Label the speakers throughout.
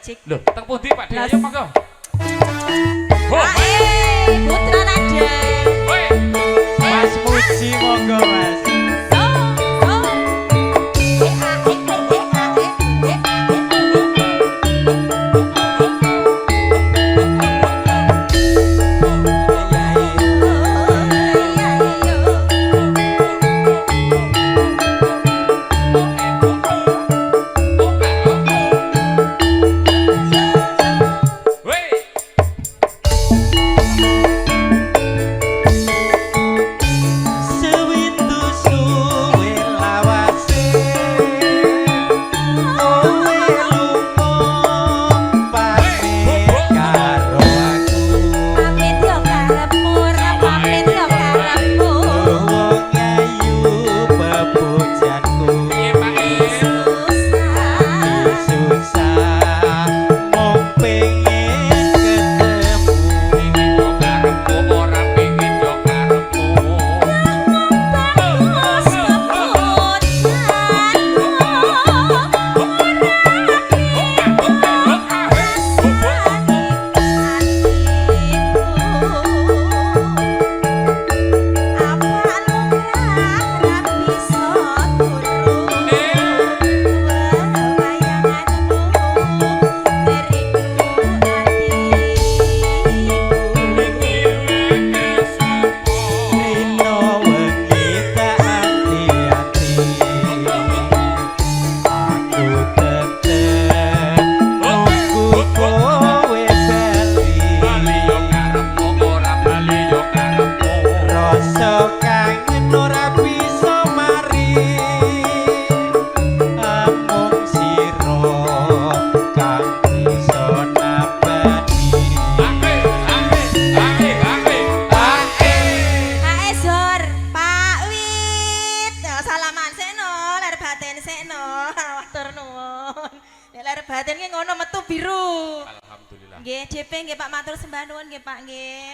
Speaker 1: Cik.
Speaker 2: Lho, teng pundi Pak De? Ayo monggo.
Speaker 1: Putra Nada.
Speaker 3: Mas Muji monggo Mas.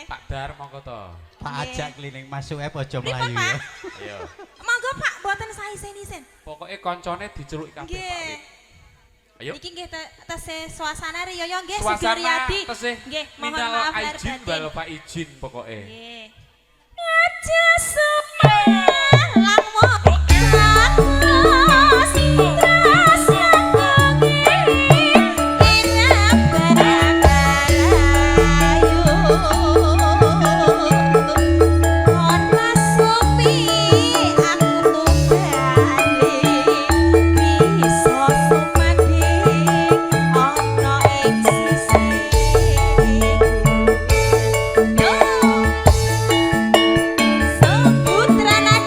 Speaker 2: Pak Dar monggo to.
Speaker 3: Pak ajak keliling masuk pojok
Speaker 1: Pripun,
Speaker 3: Melayu
Speaker 1: Pak?
Speaker 3: ya.
Speaker 2: Ayo.
Speaker 1: Monggo Pak, mboten sae-sen.
Speaker 2: Pokoke koncone diceluk kabeh Pak Wit. Ayo.
Speaker 1: Iki nggih tesih suasana riyo nggih
Speaker 2: Suasana
Speaker 1: Sugiyadi.
Speaker 2: tesih
Speaker 1: Nggih, mohon
Speaker 2: minal
Speaker 1: maaf lahir
Speaker 2: izin
Speaker 1: batin.
Speaker 2: bal Pak izin pokoke.
Speaker 1: Nggih. Aja semalang Putra Nada.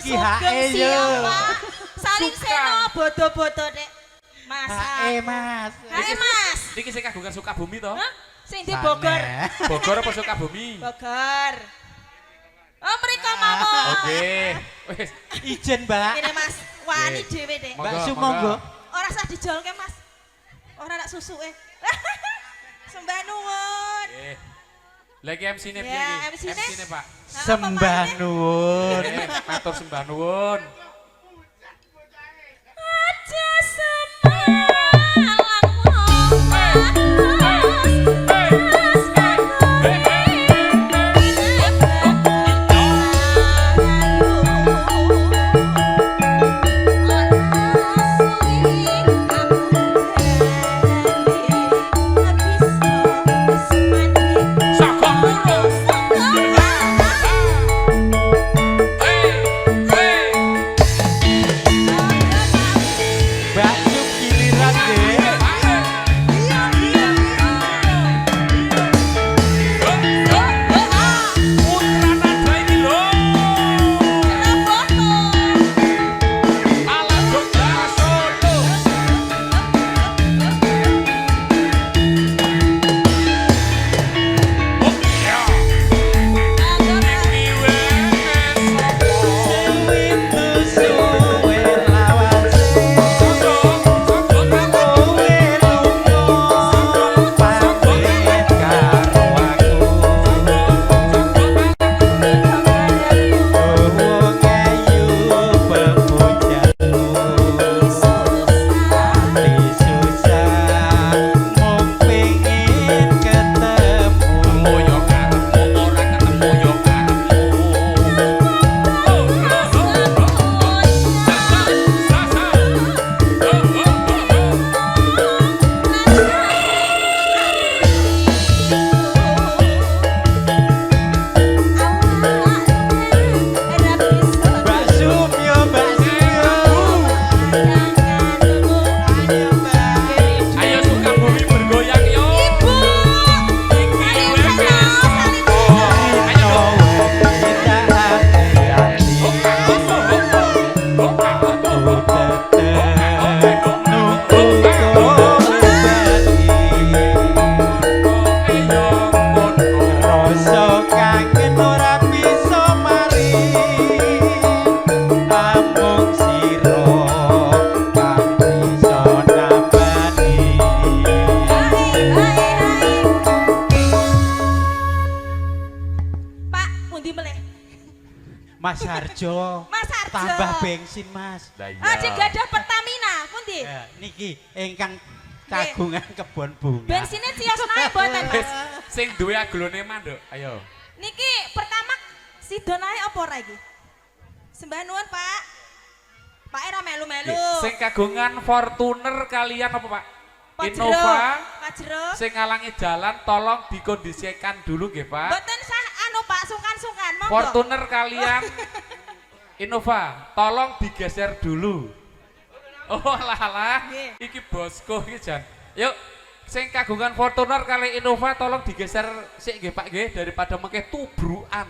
Speaker 3: iki hae yo.
Speaker 1: siapa? Saling
Speaker 2: Suka.
Speaker 1: seno bodo-bodo dek. Masa.
Speaker 3: Hae Mas.
Speaker 1: Hae Mas.
Speaker 2: Niki sing kagungan Sukabumi to?
Speaker 1: Hah? Sing di Bogor.
Speaker 2: Bogor apa Sukabumi?
Speaker 1: Bogor. Oh, mereka mawon.
Speaker 2: Oke. Wis.
Speaker 3: Ijen, Mbak.
Speaker 1: Ini Mas, wani
Speaker 2: Oke.
Speaker 1: dhewe dek.
Speaker 3: Mbak
Speaker 2: Monggo,
Speaker 3: Sumonggo.
Speaker 1: Ora sah dijolke Mas. Ora nak susuke. Sembah nuwun.
Speaker 2: Oke. Lagi MC-ne piye
Speaker 1: Ya,
Speaker 2: iki?
Speaker 1: MC-ne?
Speaker 2: MC-ne, Pak.
Speaker 3: Sembah nuwun.
Speaker 2: Matur sembah nuwun.
Speaker 1: Aja semalang
Speaker 2: Sakok lurus.
Speaker 3: Mbak Sum giliran deh. Itu suwe lawase. Kowe lunga pamit karo aku. Wong ayu pemujaku. Hati susah mung pengin ketemu. Mbak Sum yo, Mbak Sum yo. Ayo Mbak.
Speaker 2: Ayo Sukabumi bergoyang yo.
Speaker 1: Pak, pundi meleh?
Speaker 3: Mas Harjo,
Speaker 1: Mas Harjo.
Speaker 3: tambah bensin Mas.
Speaker 2: Lah iya.
Speaker 1: Aja gadah Pertamina, pundi?
Speaker 3: Ya, niki ingkang kagungan kebon bunga.
Speaker 1: Bensinnya cios naik mboten,
Speaker 2: Wis,
Speaker 1: Mas.
Speaker 2: sing duwe aglonema, Nduk. Ayo.
Speaker 1: Niki pertama sida naik apa ora iki? Sembah nuwun, Pak. Pak era melu-melu.
Speaker 2: Sing kagungan Fortuner kalian apa, Pak?
Speaker 1: Pajero.
Speaker 2: Innova.
Speaker 1: Pajero.
Speaker 2: Sing ngalangi jalan tolong dikondisikan dulu nggih, Pak.
Speaker 1: Mboten sah anu Pak, sungkan-sungkan, monggo.
Speaker 2: Fortuner kalian Innova, tolong digeser dulu. Oh alah,
Speaker 1: Nggih.
Speaker 2: iki bosku iki Jan. Yuk, sing kagungan Fortuner kali Innova tolong digeser sik nggih Pak nggih daripada mengke tubrukan.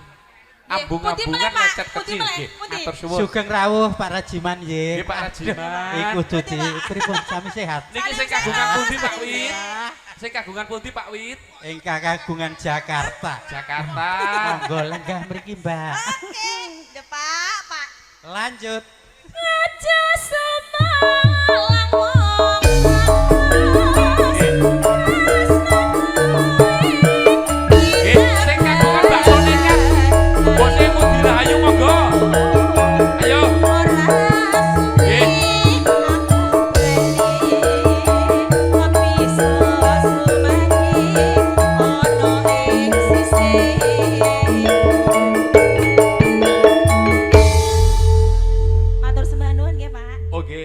Speaker 1: Nggih, pundi
Speaker 2: Ambung-ambungan
Speaker 1: meneh, Pak?
Speaker 2: lecet
Speaker 1: Pundi
Speaker 2: kecil
Speaker 1: meneh?
Speaker 2: nggih.
Speaker 1: Pundi?
Speaker 2: Matur suwun.
Speaker 3: Sugeng rawuh Pak Rajiman nggih.
Speaker 2: Nggih, Pak Rajiman.
Speaker 3: Iku
Speaker 1: Pundi,
Speaker 3: dadi
Speaker 1: Pak?
Speaker 3: pripun sami sehat.
Speaker 2: Niki sing
Speaker 1: Salim
Speaker 2: kagungan
Speaker 1: sehat,
Speaker 2: pundi Pak
Speaker 1: salim
Speaker 2: Wit?
Speaker 1: sehat.
Speaker 2: Sing kagungan pundi Pak Wit?
Speaker 3: Ingkang kagungan Jakarta.
Speaker 2: Jakarta.
Speaker 3: Monggo lenggah mriki, Mbak.
Speaker 1: Oke, deh Pak, Pak.
Speaker 3: Lanjut.
Speaker 1: Aja semalang wong
Speaker 2: Nggih, sing kagungan bakso nekat. Bose Mundi Rahayu monggo. Ayo.
Speaker 1: Matur sembah nuwun nggih, Pak.
Speaker 2: Oke.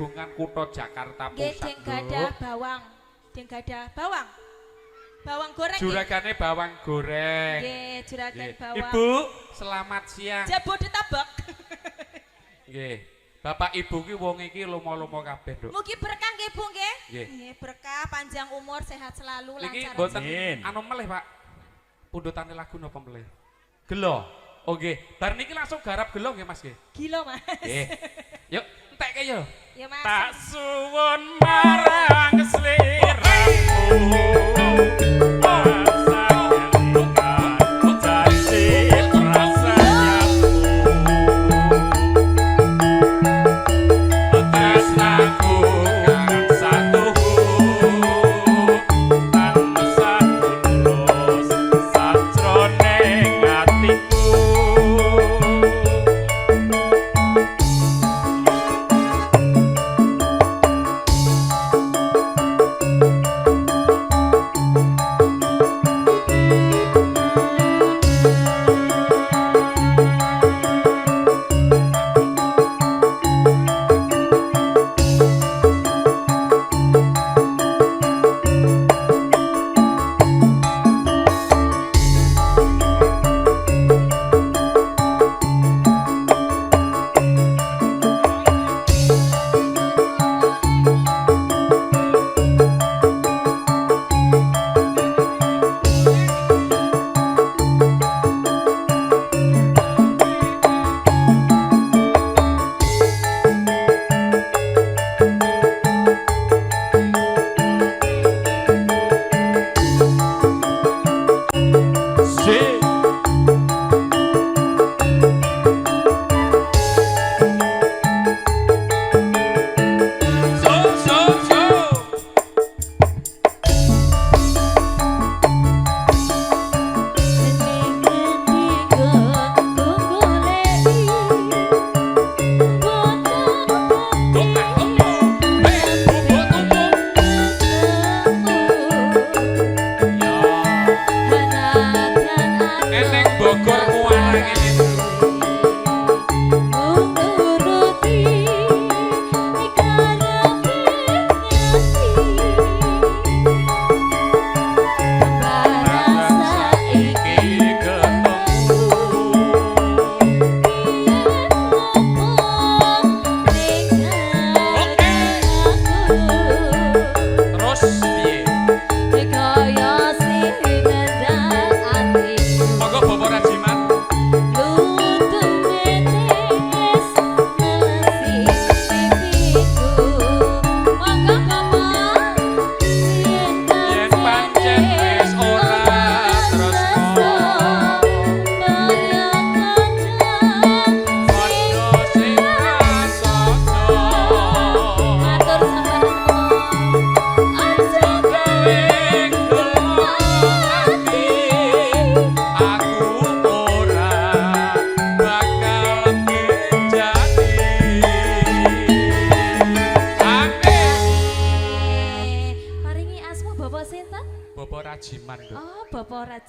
Speaker 2: kagungan kutha Jakarta
Speaker 1: Nggih,
Speaker 2: Pusat.
Speaker 1: deng gadah bawang. Deng gadah bawang. Bawang goreng. nggih.
Speaker 2: Juragane bawang goreng.
Speaker 1: Nggih, juragan
Speaker 2: Nggih.
Speaker 1: bawang.
Speaker 2: Ibu, selamat siang.
Speaker 1: Jabodetabek.
Speaker 2: Nggih. Bapak Ibu ki wong iki lomo-lomo kabeh, Nduk.
Speaker 1: Mugi berkah nggih Bu nggih.
Speaker 2: Nggih.
Speaker 1: Nggih, berkah, panjang umur, sehat selalu,
Speaker 2: Niki
Speaker 1: lancar.
Speaker 2: mboten
Speaker 3: Amin.
Speaker 2: anu melih, Pak. Pundutane lagu napa melih? Gelo. Oh nggih. Bar niki langsung garap gelo nggih, Mas nggih.
Speaker 1: Gila, Mas.
Speaker 2: Nggih. Yuk, entekke yo.
Speaker 1: Ya, Mas.
Speaker 2: Tak suwun marang sliramu.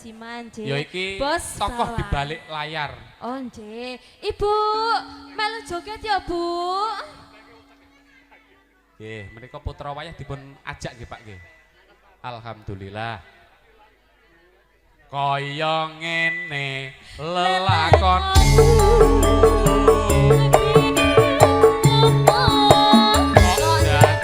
Speaker 1: Rajiman, Nggih.
Speaker 2: Ya iki
Speaker 1: Bos
Speaker 2: tokoh
Speaker 1: bawang.
Speaker 2: di balik layar.
Speaker 1: Oh, nggih. Ibu, melu joget ya, Bu?
Speaker 2: Nggih, menika putra wayah dipun ajak nggih, Pak nggih. Alhamdulillah. Kaya ngene lelakonku. Kok dadak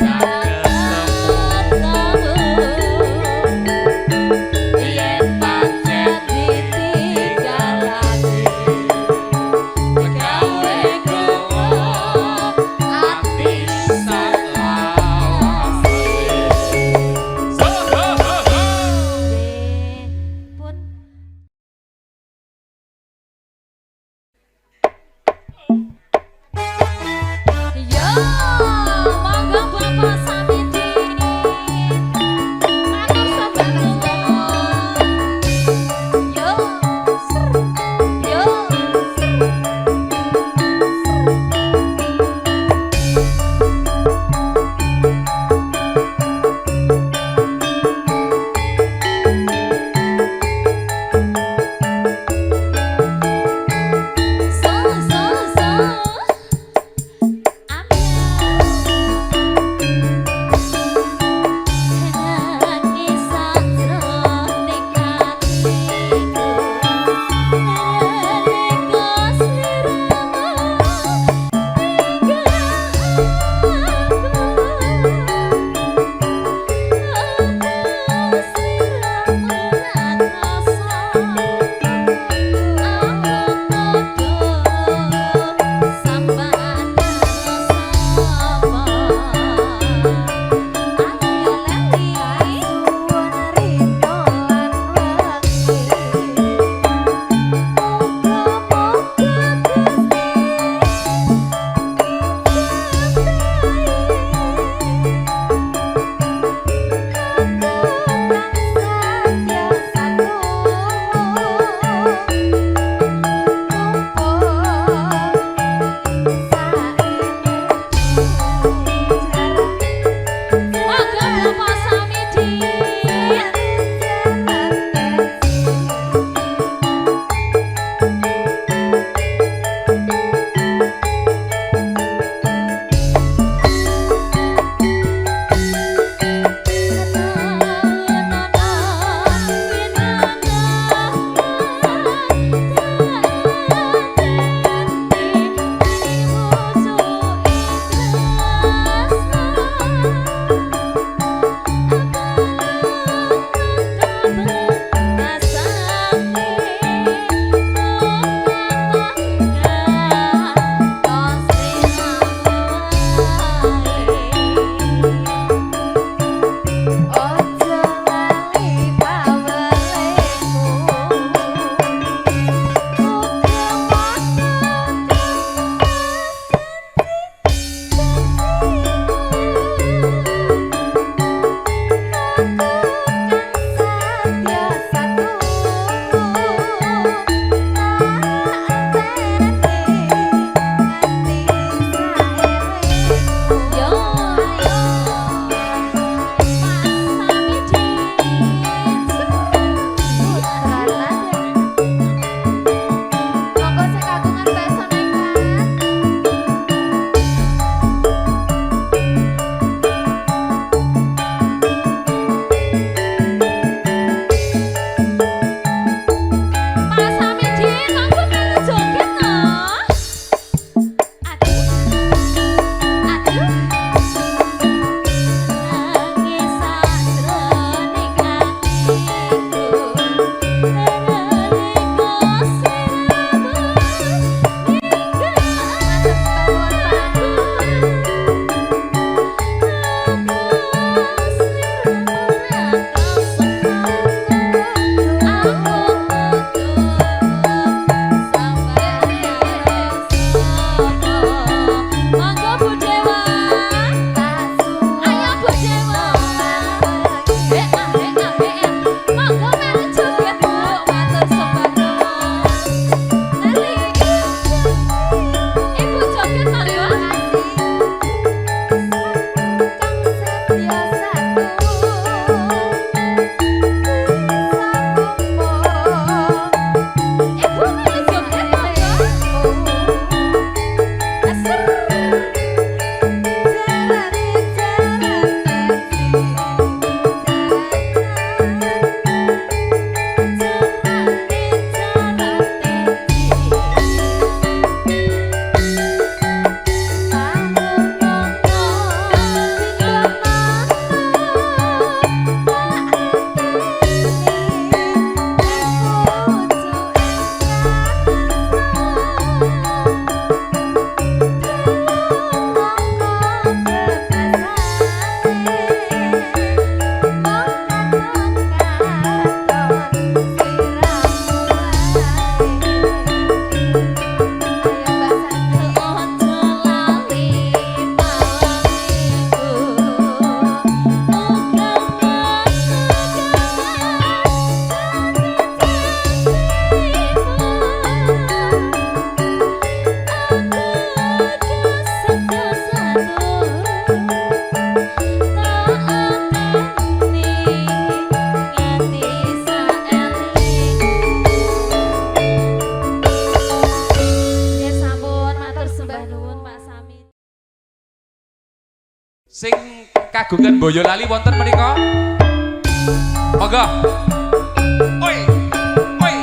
Speaker 2: kagungan Boyolali wonten menika? Monggo. Oi. Oi.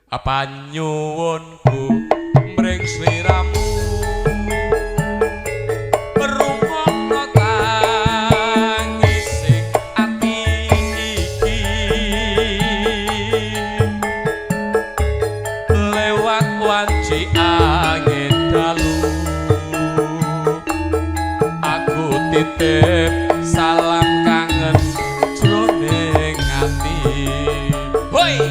Speaker 2: Apa nyuwunku mring sliramu merungokno tangising ati iki lewat wanci angin dalu aku titip salam kangen jroning ati. Hoi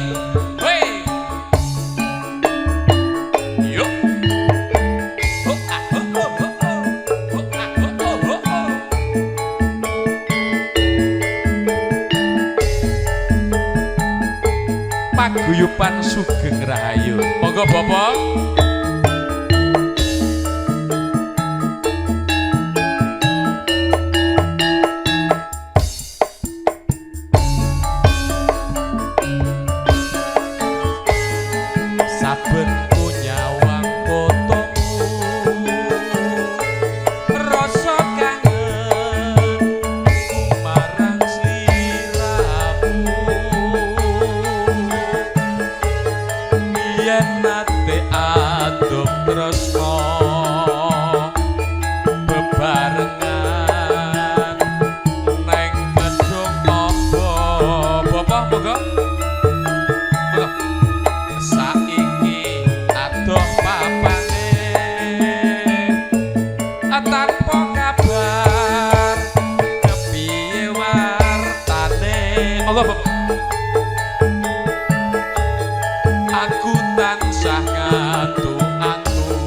Speaker 2: paguyuban Sugeng Rahayu. Monggo Bapak. Saben nyawang fotomu rasa kangen marang sliramu yen nate aduk tresno bebarengan neng gedung amba. Bapak monggo. Saiki adoh papane tanpa kabar kepiye wartane. Monggo Bapak. Aku tansah ngantuk-antuk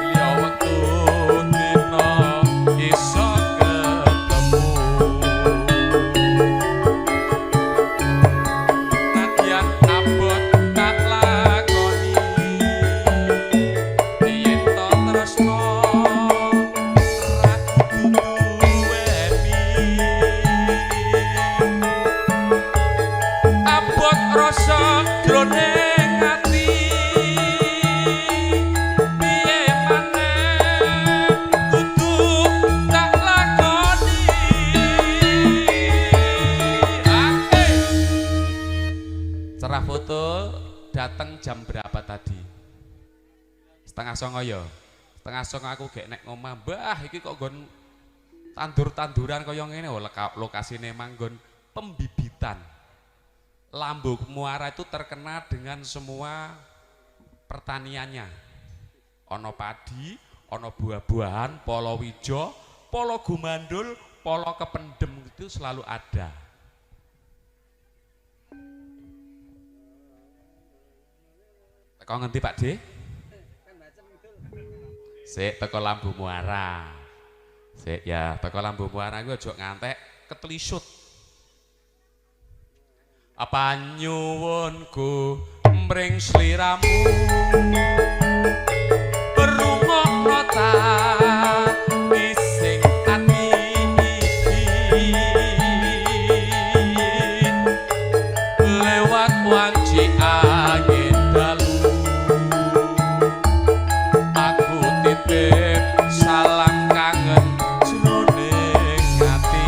Speaker 2: liya wektu dina iso ketemu nadyan abot tak lakoni yen to tresno ra duweni abot rasa jroning ati piye maneh kudu tak lakoni. Cerah foto datang jam berapa tadi? 8:30 ya. 8:30 aku gek nek ngomah, "Mbah iki kok nggon tandur-tanduran kaya ngene." Oh, lokasine manggon pembibitan. Lambu Muara itu terkenal dengan semua pertaniannya. Ono padi, ono buah-buahan, polo wijo, polo gumandul, polo kependem itu selalu ada. Kau ngerti Pak D? Sik teko Lambu Muara. Sik ya, teko Lambu Muara gue ojo ngantek ketelisut. Apa nyuwunku mring sliramu rungokno ta ising ati lewat wanci angin dalu aku titip salam kangen jroning ati.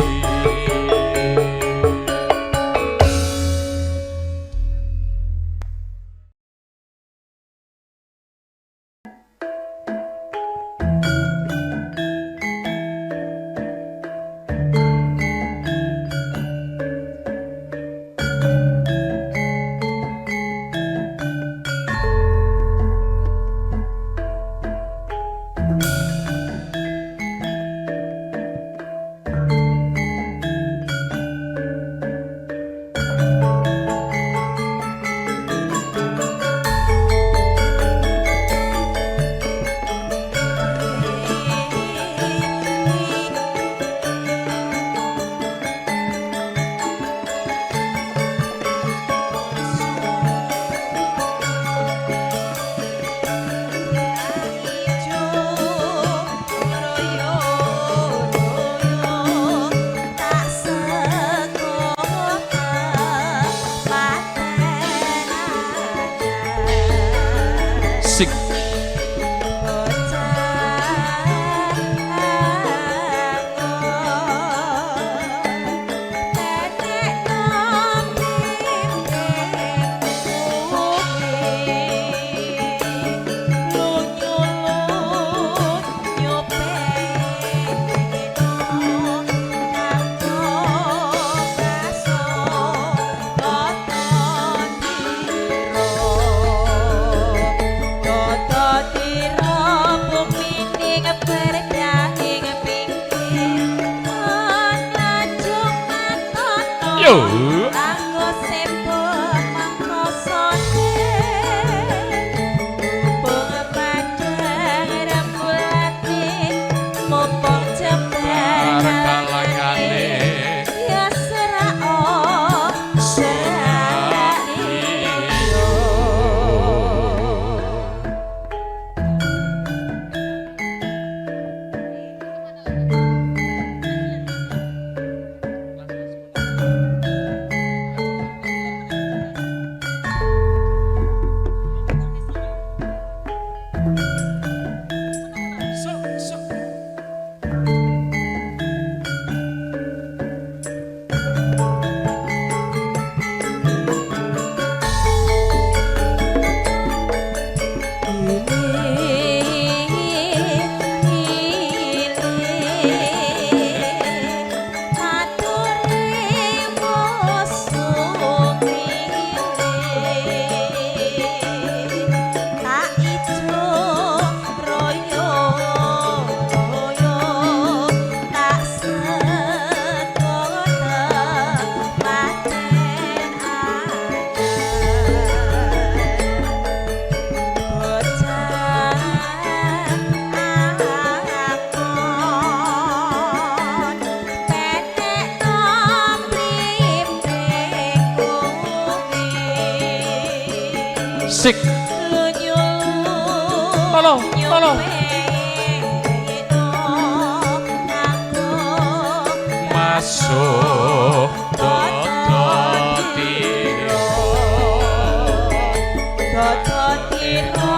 Speaker 2: Sik. Tolong, tolong. Masuk dodotiro.
Speaker 1: Dodotiro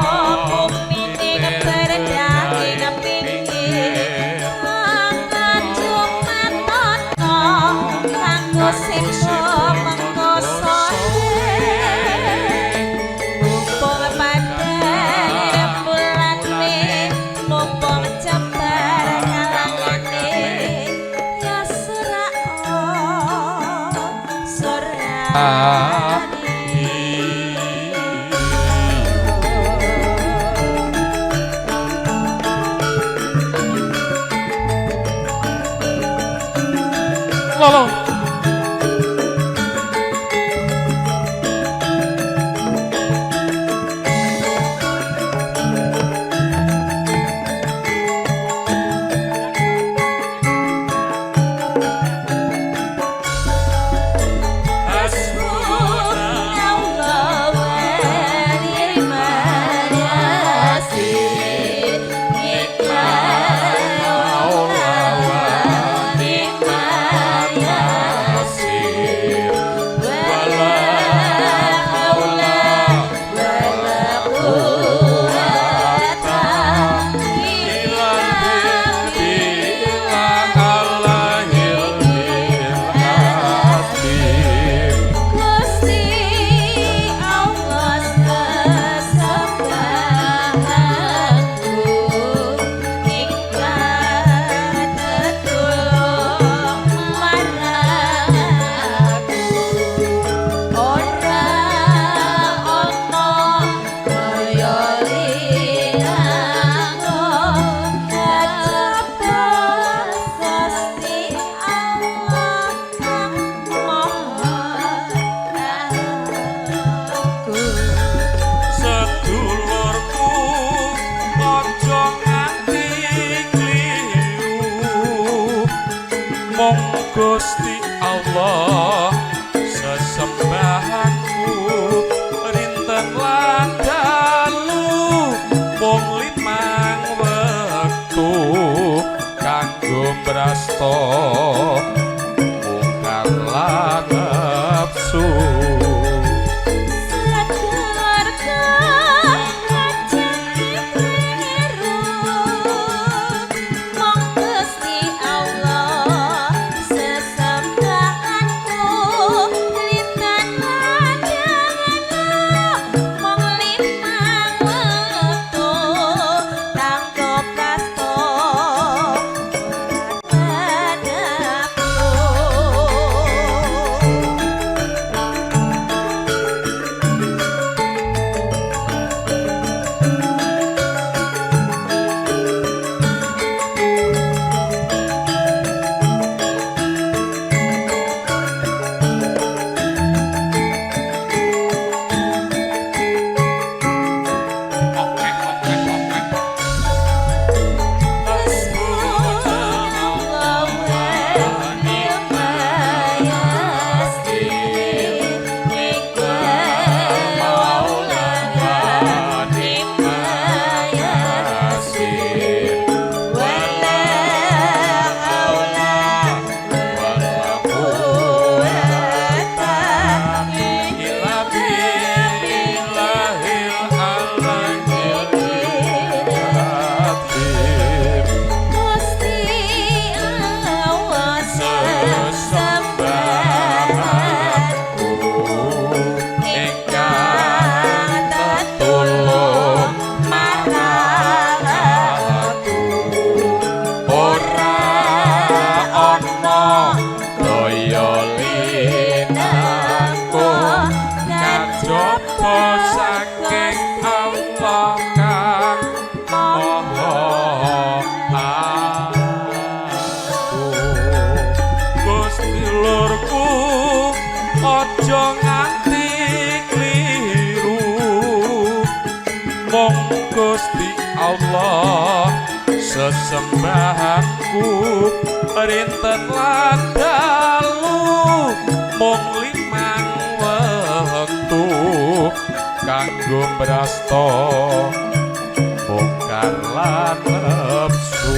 Speaker 1: bumi ngeberdahi ngepinggir. Ngajung matono kanggo sembo mengkosone. Mumpung padang bulane, mumpung jembar kalangane. Ya serak
Speaker 2: Solo. Gusti Allah sesembahanku rinten lan dalu mung limang wektu kanggo brasta mungkar lan nafsu. Ojo nganti kliru mung Gusti Allah sesembahanku rinten lan dalu mung limang wektu kanggo brasta bongkar lan nafsu.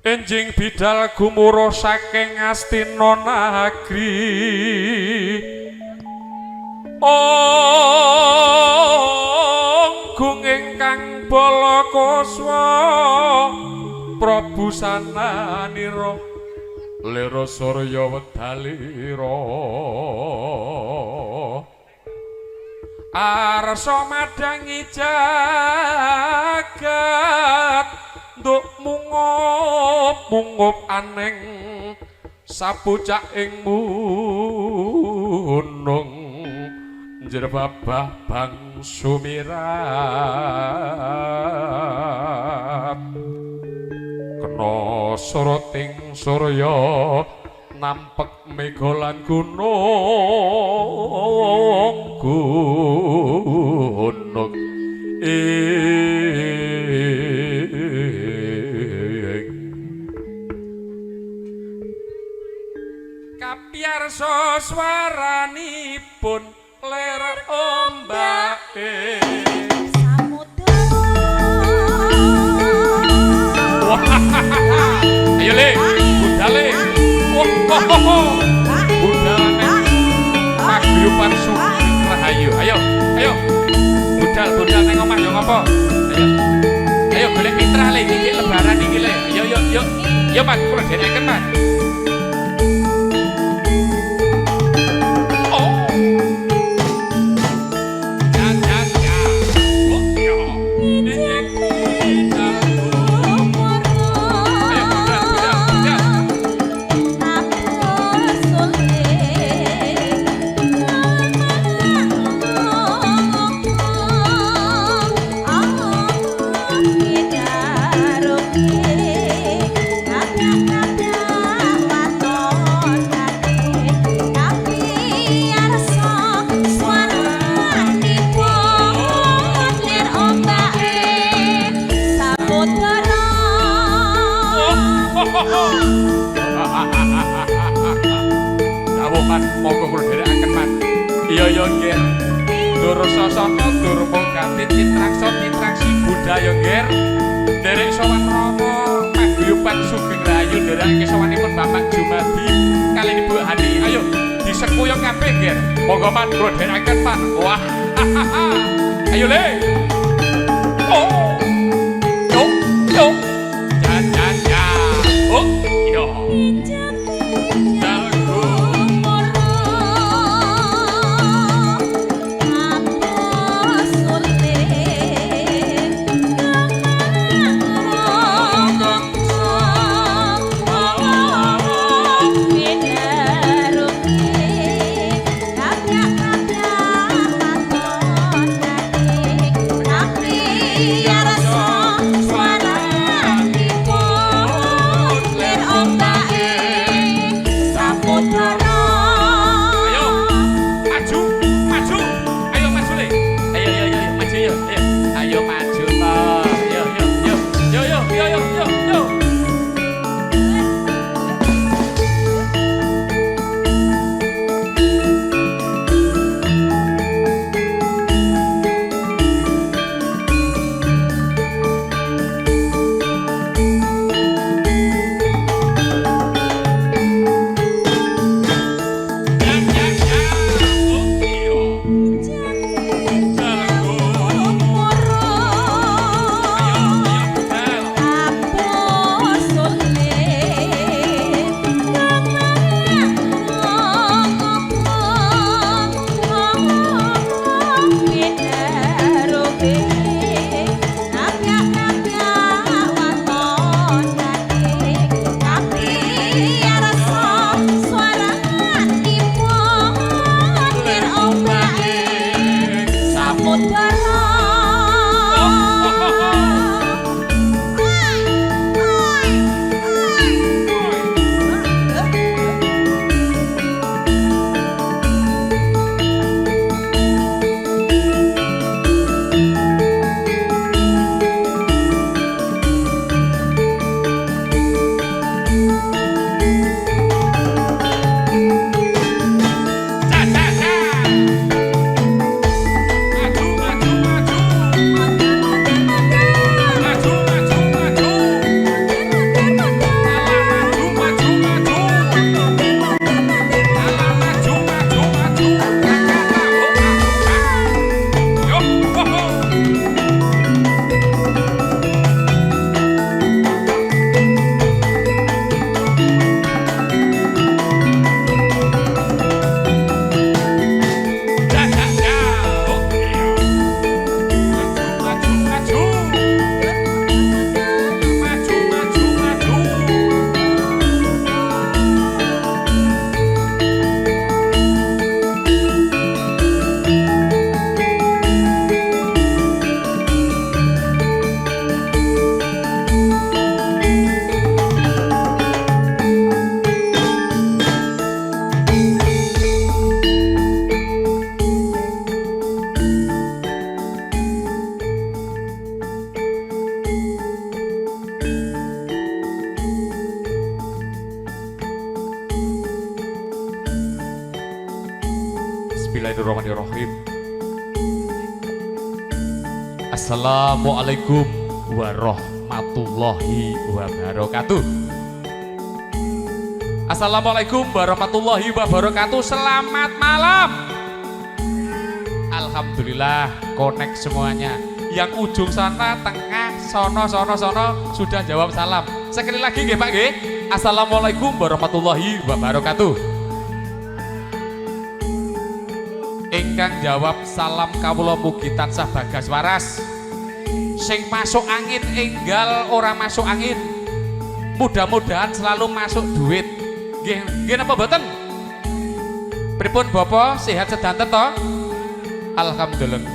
Speaker 2: enjing bidal gumuruh saking Astina Nagri gung ingkang Balakuswa Prabu sananira lera Surya wedalira arsa madangi jagat nduk mungup aneng sapucak ing munung jerbabah bang sumirat kena soroting surya nampek mega lan gunung kapiyarsa swaranipun ler ombake ayo le budale budalane paguyuban sugih rahayu ayo budal nang omah yo ngopo ayo golek mitra le iki lebaran iki le yo Pak kula deneken Pak monggo kula dherekaken Mas. Iya nggih. Durasasana durma ganti citraksi budaya nggih. Derek sowan Rama paguyuban sugeng rahayu ndereke sowanipun Bapak Jumadi kali Ibu Hani. Ayo disekuyo kabeh nggih. Monggo man kula dherekaken Pak. Wah. Ayo le. Oh. Yo. Jan. Oh. Yo. Bismillahirrahmanirrahim. Assalamualaikum warahmatullahi wabarakatuh. Assalamualaikum warahmatullahi wabarakatuh. Selamat malam. Alhamdulillah connect semuanya. Yang ujung sana, tengah, sono sudah jawab salam. Sekali lagi nggih Pak nggih. Assalamualaikum warahmatullahi wabarakatuh. Ingkang jawab salam kawula mugi tansah bagas waras. Sing masuk angin enggal ora masuk angin. Mudah-mudahan selalu masuk duit. Nggih napa mboten? Pripun Bapak sehat sedanten to? Alhamdulillah.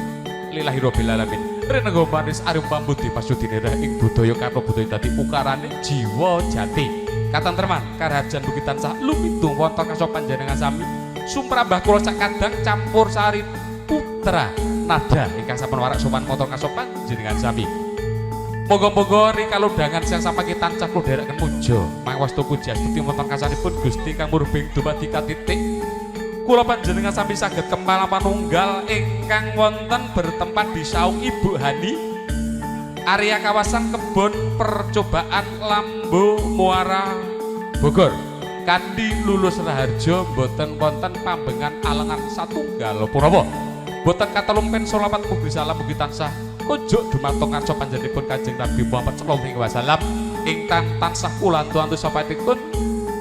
Speaker 2: Lillahirabbil alamin. Renenggo manis arum pambudi pasudinira ing budaya karena budaya dadi ukarane jiwa jati. Katentreman karajan mugi tansah lumitung wonten kasa panjenengan sami. Sumrambah kula sakadang campur sari putra nada ingkang sampun warak sopan motor kasa panjenengan sami. Moga-moga rikalundangan siang samangke tansah kula dherekaken muja mangwastu puji astuti wonten kasanipun Gusti kang murbing dumadi katitik. Kula panjenengan sami saged kempal manunggal ingkang wonten bertempat di saung Ibu Hani area kawasan kebon percobaan Lambo Muara Bogor kanthi lulus raharja boten wonten pambengan alengan satunggal Purwa boten katalumpen sholawat mugi salam mugi tansah kunjuk dumateng arca panjenenganipun Kanjeng Nabi Muhammad sallallahu alaihi wasallam ingkang tansah kula antu sapatipun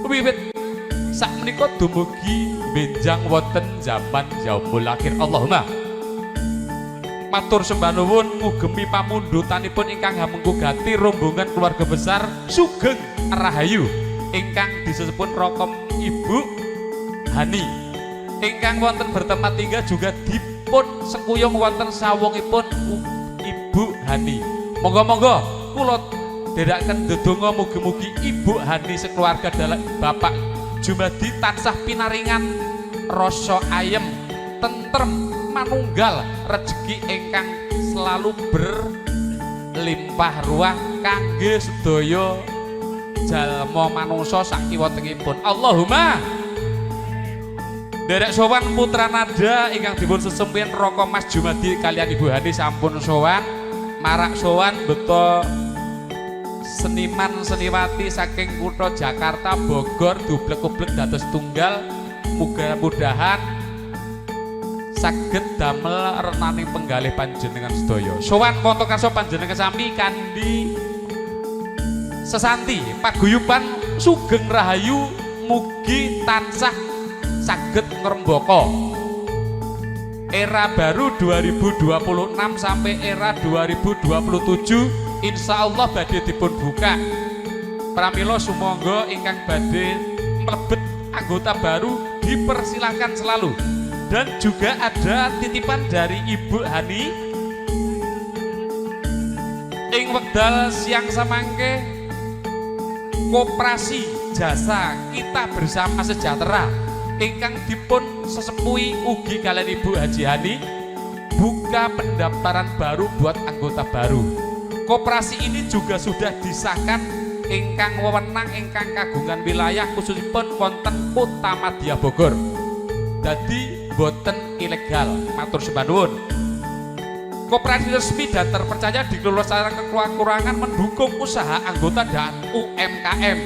Speaker 2: wiwit sak menika dumugi benjang wonten zaman yaumul akhir. Allahumma matur sembah nuwun ngugemi pamundutanipun ingkang hamengku gati rombongan keluarga besar Sugeng Rahayu ingkang disebut rokom Ibu Hani ingkang wonten bertempat tinggal juga dipun sekuyung wonten sawungipun Ibu Hani. Monggo-monggo kula dherekaken ndedonga mugi-mugi Ibu Hani sekeluarga dalam Bapak Jumadi tansah pinaringan rasa ayem tentrem manunggal rejeki ingkang selalu berlimpah ruah kangge sedaya jalma manungsa sakiwa-tengipun. Allahumma derek sowan putra nada ingkang dipun sesempian Roko Mas Jumadi kalian Ibu Hani sampun sowan marak sowan beto seniman seniwati saking kutha Jakarta Bogor dublek-ublek dados tunggal mudah-mudahan saged damel renaning penggalih panjenengan sedaya. Sowan wonten karsa panjenengan sami kandi sesanti paguyuban Sugeng Rahayu mugi tansah saged ngrembaka era baru 2026 sampai era 2027 insya Allah badhe dipun buka. Pramila sumangga ingkang badhe mlebet anggota baru dipersilahkan selalu. Dan juga ada titipan dari Ibu Hani ing wekdal siang samangke koperasi jasa kita bersama sejahtera ingkang dipun sesepuhi ugi kalian Ibu Haji Hani buka pendaftaran baru buat anggota baru. Koperasi ini juga sudah disahkan ingkang wewenang ingkang kagungan wilayah khususipun wonten Kota Madya Bogor. Dadi boten ilegal. Matur sembah nuwun. Koperasi resmi dan terpercaya dikelola secara kekurangan mendukung usaha anggota dan UMKM.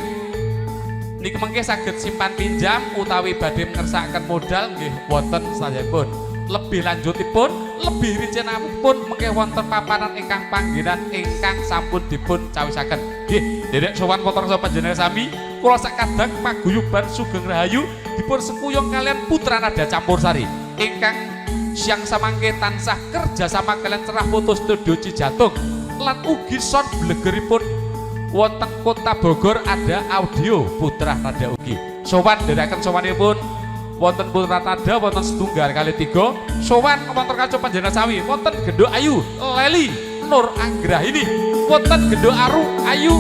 Speaker 2: Niki mengke saged simpan pinjam utawi badhe ngersakaken modal nggih wonten sanesipun. Lebih lanjutipun, lebih rincinipun mengke wonten paparan ingkang panggenan ingkang sampun dipun cawisaken. Nggih, derek sowan wonten panjenengan sami, kula sakadang paguyuban Sugeng Rahayu dipun sekuyung kalian putra nada campur sari ingkang siang samangke tansah kerja sama kalian cerah foto studio Cijatung lan ugi sound blegeripun wonten Kota Bogor ada audio putra nada ugi. Sowan derekaken sowanipun wonten putra nada wonten setunggal kali tiga sowan wonten kaca panjenengan sami wonten Gendo Ayu Leli Nur Anggrahini wonten Gendo Aru Ayu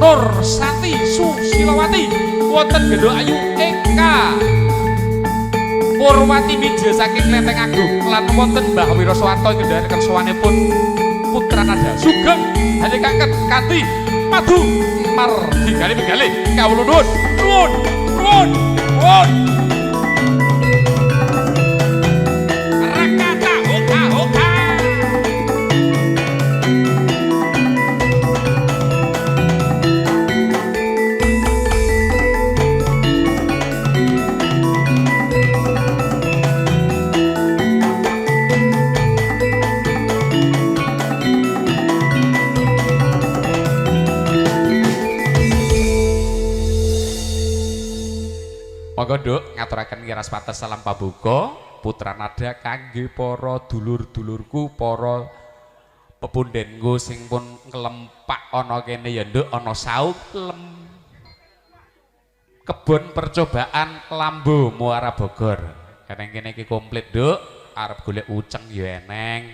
Speaker 2: Nur Sati Susilawati wonten Gendo Ayu Eka Purwati Midja saking Klenteng Agung lan wonten Mbah Wiraswanto ngendharaken sowanipun putra nada Sugeng Halikaken kanthi madu margi gali-gali kawula nuwun nuwun nuwun nuwun. Monggo Nduk ngaturaken ngiras pates salam pabuka putra nada kangge para dulur-dulurku para pepundhenku sing pun nglempak ana kene ya Nduk ana sauk kebon percobaan Lambo Muara Bogor. Karena kene iki komplit Nduk, arep golek uceng ya eneng,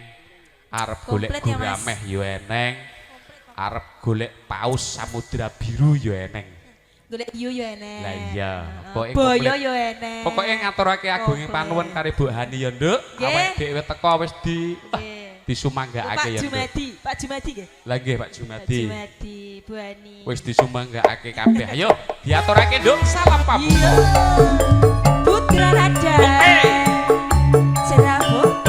Speaker 2: arep golek gurameh ya eneng, arep golek paus samudra biru ya eneng.
Speaker 1: Golek hiu ya eneng.
Speaker 2: Lah iya, pokoke
Speaker 1: boyo ya eneng.
Speaker 2: Pokoke ngaturake agunging panuwun karo Ibu Hani ya Nduk, awake dhewe teko wis disumanggakake ya Nduk.
Speaker 1: Pak Jumadi nggih.
Speaker 2: Lah nggih Pak Jumadi.
Speaker 1: Pak Jumadi, Bu Hani.
Speaker 2: Wis disumanggakake kabeh. Ayo diaturake Nduk salam pabuka.
Speaker 1: Iya. Putra Raja. Serabo.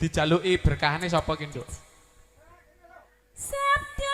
Speaker 2: Dijaluki berkahane sapa ki Nduk?
Speaker 1: Sabda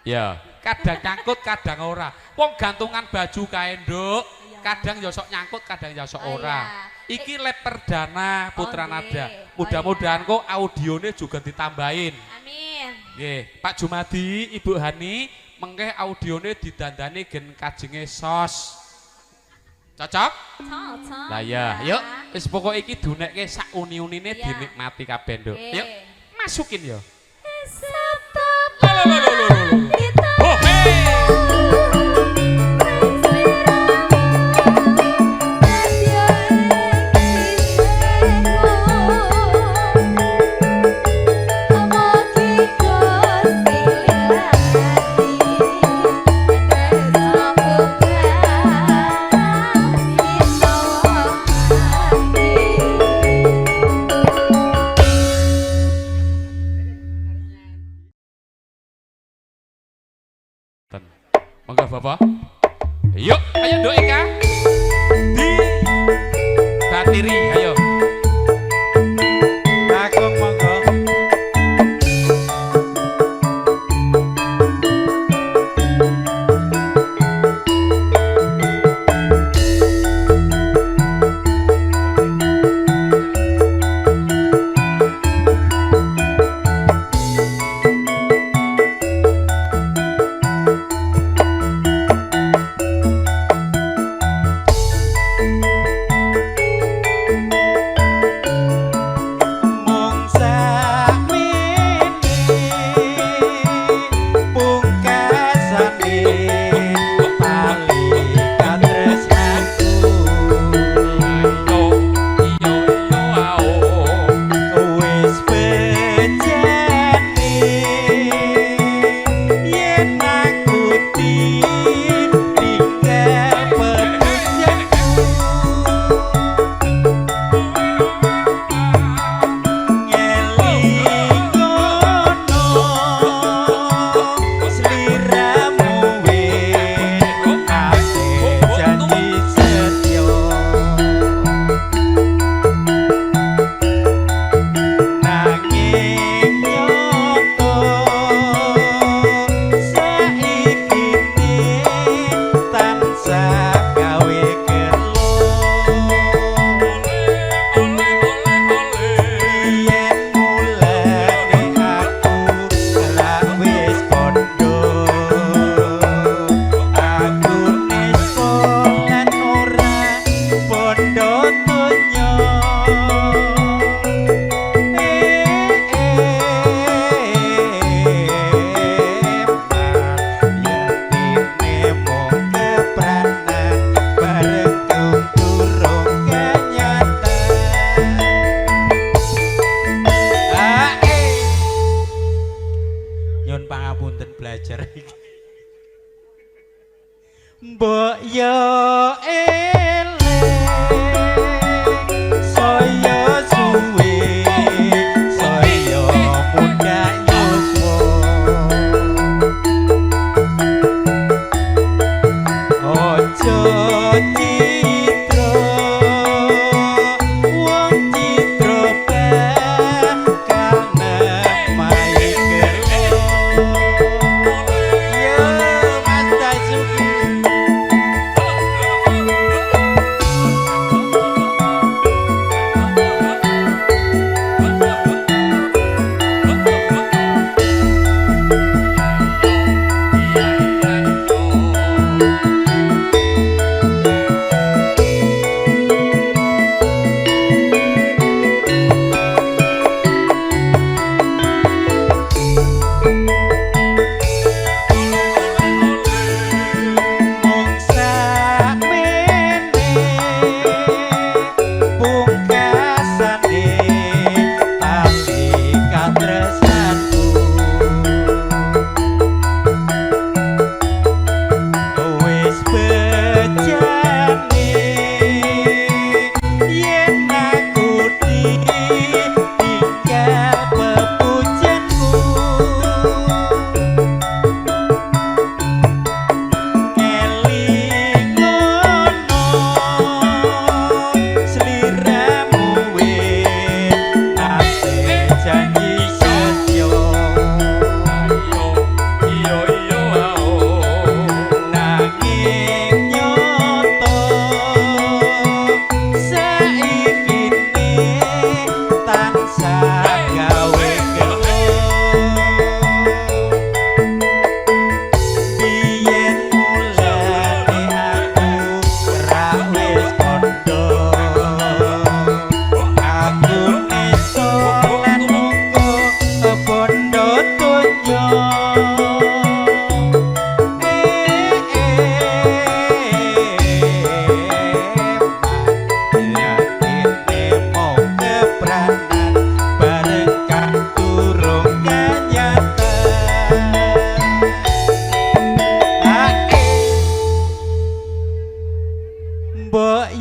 Speaker 2: Ya, kadang nyangkut, kadang ora. Wong gantungan baju kae, Nduk. Kadang ya sok nyangkut, kadang ya sok ora. Iki lab perdana Putra Nada. Mudah-mudahan kok audione juga ditambahin.
Speaker 4: Amin.
Speaker 2: Nggih, Pak Jumadi, Ibu Hani, mengke audione didandani gen kajenge sos. Cocok?
Speaker 4: Cocok.
Speaker 2: Lah ya, yuk wis pokoke iki dunekke sak uni-unine dinikmati kabeh, Nduk. Yuk, masukin ya. Oh, monggo Bapak. Yuk, ayo Nduk Eka. Di batiri, ayo.
Speaker 3: Bagong monggo. belajar iki. Mbok yo eleng saya suwe saya muda yuswa ojo citra wong citra bakal nemahi gelo yo Mas Daisuki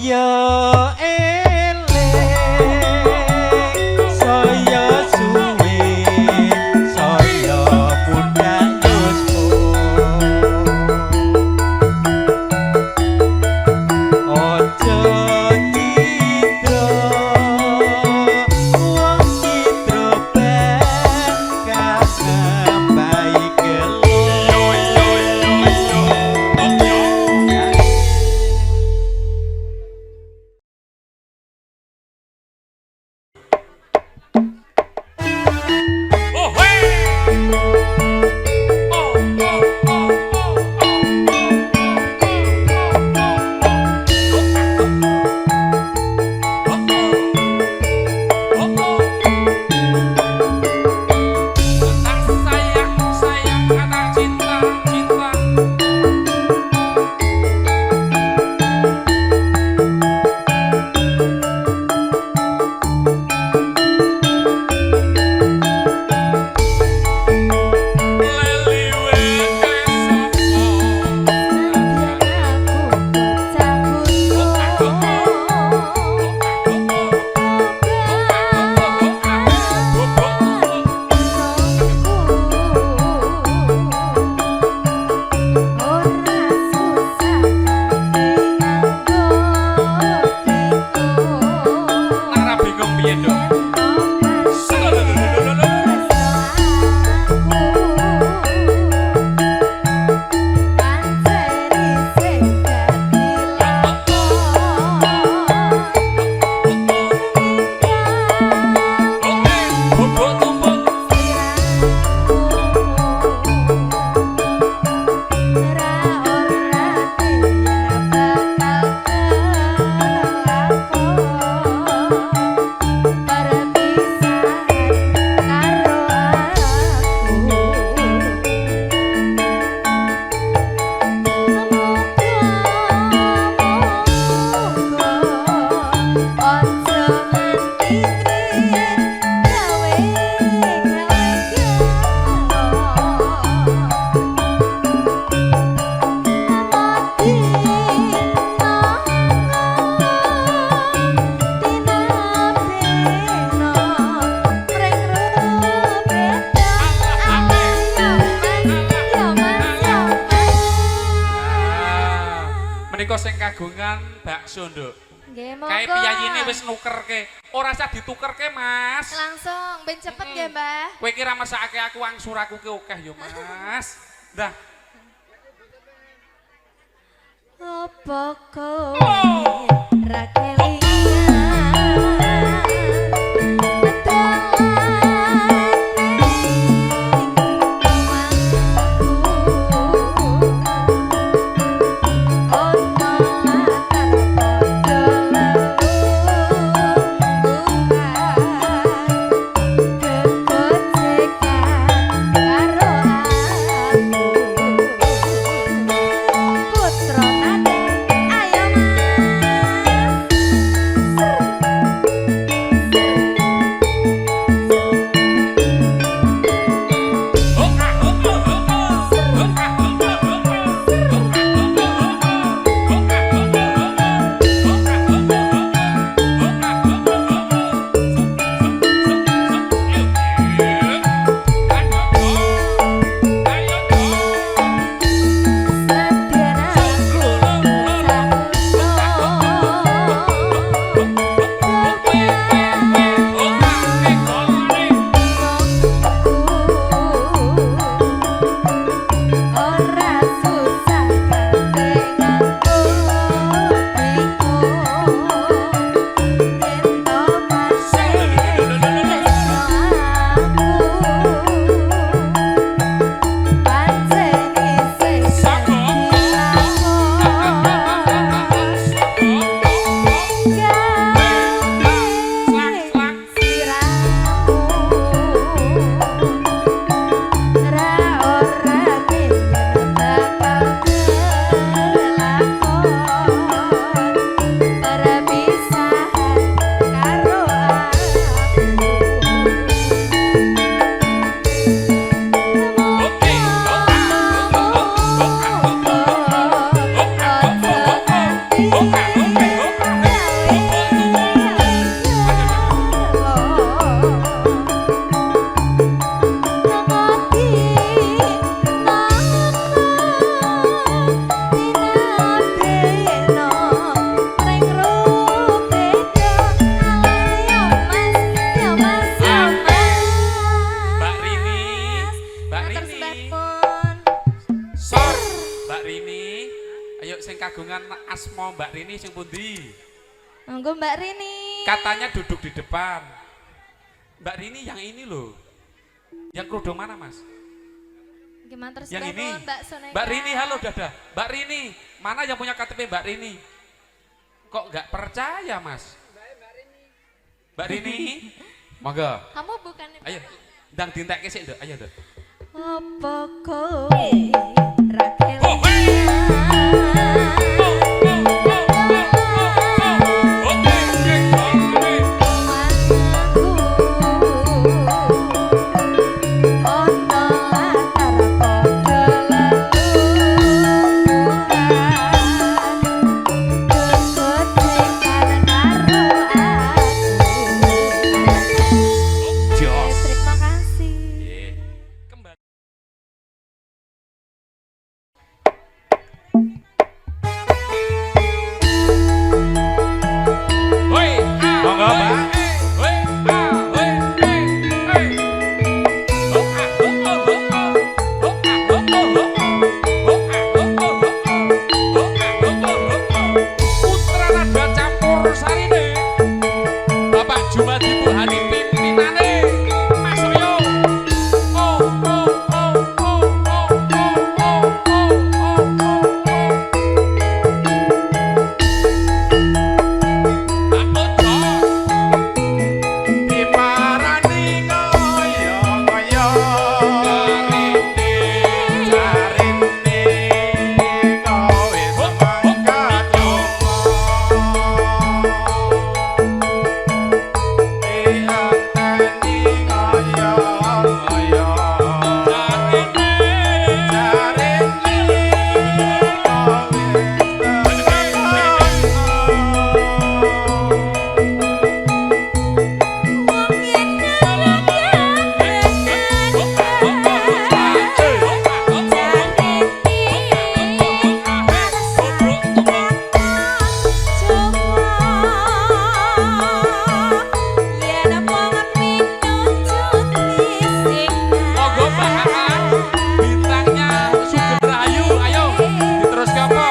Speaker 3: Yo elek saya suwe saya muda yusmu ojo citra wong citra ben kasembai gelo
Speaker 2: Menika sing kagungan bakso, Nduk.
Speaker 4: Nggih, monggo.
Speaker 2: Kae piyayine wis nukerke. Ora usah ditukerke, Mas.
Speaker 4: Langsung ben cepet nggih, Mbah.
Speaker 2: Kowe kira mesake aku angsur aku ki akeh ya, Mas. Dah.
Speaker 4: Apa kowe
Speaker 2: Oh.
Speaker 4: ra kelingan Putra nate ayo mas
Speaker 2: Ayo sing kagungan asma Mbak Rini sing pundi?
Speaker 4: Monggo Mbak Rini.
Speaker 2: Katanya duduk di depan. Mbak Rini yang ini loh. Yang kerudung mana, Mas?
Speaker 4: Gimana terus
Speaker 2: Yang ini.
Speaker 4: Mbak Soneka?
Speaker 2: Mbak Rini, halo dadah. Mbak Rini, mana yang punya KTP Mbak Rini? Kok nggak percaya, Mas? Mbak Rini, monggo.
Speaker 4: Kamu bukan
Speaker 2: Ayo, ndang dintekke sik, Nduk. Ayo, Nduk.
Speaker 4: apa kowe Rakel?
Speaker 2: Oh, hey!
Speaker 4: Terima kasih.
Speaker 2: Kembali. Woi,
Speaker 3: Monggo, Mbak.
Speaker 2: Woi, woi, hey. Putra Nada Campur Sarine. Bapak Jumadi Burhani pimpinane. Mas Soyo. Oh, oh, oh, oh, oh, oh, oh, oh,
Speaker 3: Diparani ngoyo-ngoyo jarine kowe semangkat lunga dianteni ngoyo-ngoyo
Speaker 2: Monggo Mbak Kakak, bintangnya Sugeng Rahayu, ayo diteruske apa?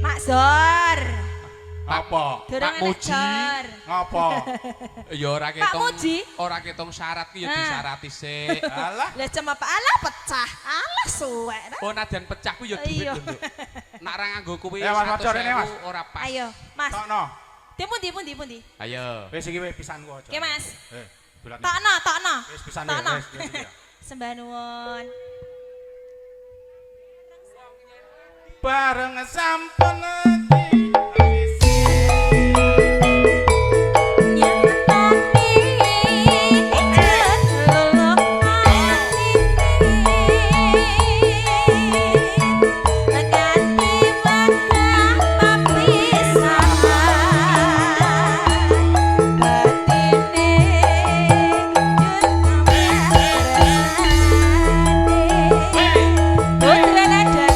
Speaker 1: Mak Zor.
Speaker 2: Apa?
Speaker 1: Durung
Speaker 2: Pak Muji.
Speaker 1: Zor.
Speaker 3: Ngopo?
Speaker 2: Ya ora
Speaker 1: Pak
Speaker 2: ketung.
Speaker 1: Muji.
Speaker 2: Ora ketung syarat ki ya
Speaker 1: Nah.
Speaker 2: disarati sik.
Speaker 3: Alah,
Speaker 1: Lah cuma apa? Alah pecah. Alah suwek. dah.
Speaker 2: Oh nadan pecah ku ya duit
Speaker 1: Iya.
Speaker 2: lho, Nduk. Nak ra nganggo kuwi
Speaker 3: Ya, Mas, Mas, rene, Mas.
Speaker 2: 100.000 ora pas.
Speaker 1: Ayo, Mas.
Speaker 3: tokno.
Speaker 1: Pundi.
Speaker 2: Ayo.
Speaker 3: Wis iki wis pisanku aja.
Speaker 1: Oke, Mas.
Speaker 3: Dolan.
Speaker 1: Tokno.
Speaker 3: Wis pisan
Speaker 1: Tokno.
Speaker 3: wis.
Speaker 1: Sembah nuwun.
Speaker 3: Bareng sampun
Speaker 1: Putra Nada.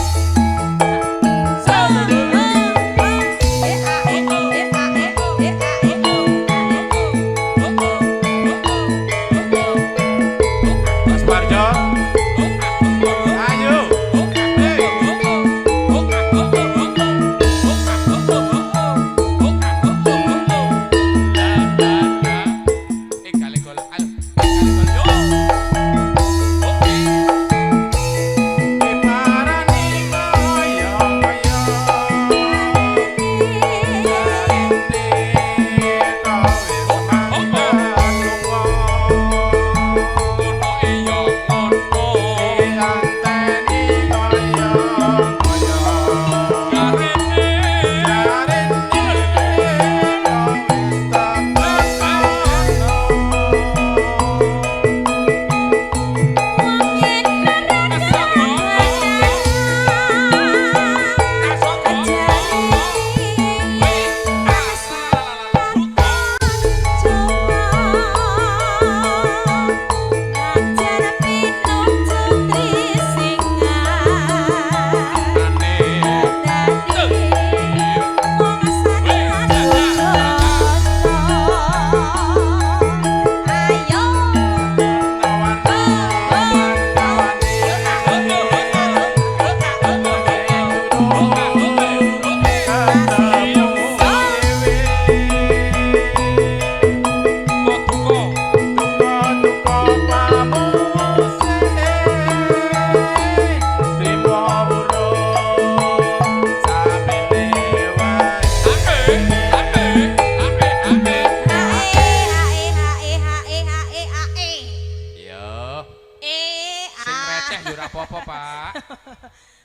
Speaker 2: Cek yo ora apa-apa, Pak.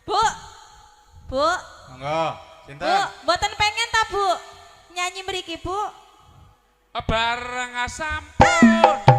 Speaker 1: Bu. Bu.
Speaker 3: Monggo,
Speaker 1: Bu,
Speaker 3: sinten?
Speaker 1: mboten pengen ta, Bu? Nyanyi mriki, Bu?
Speaker 2: Bareng sampun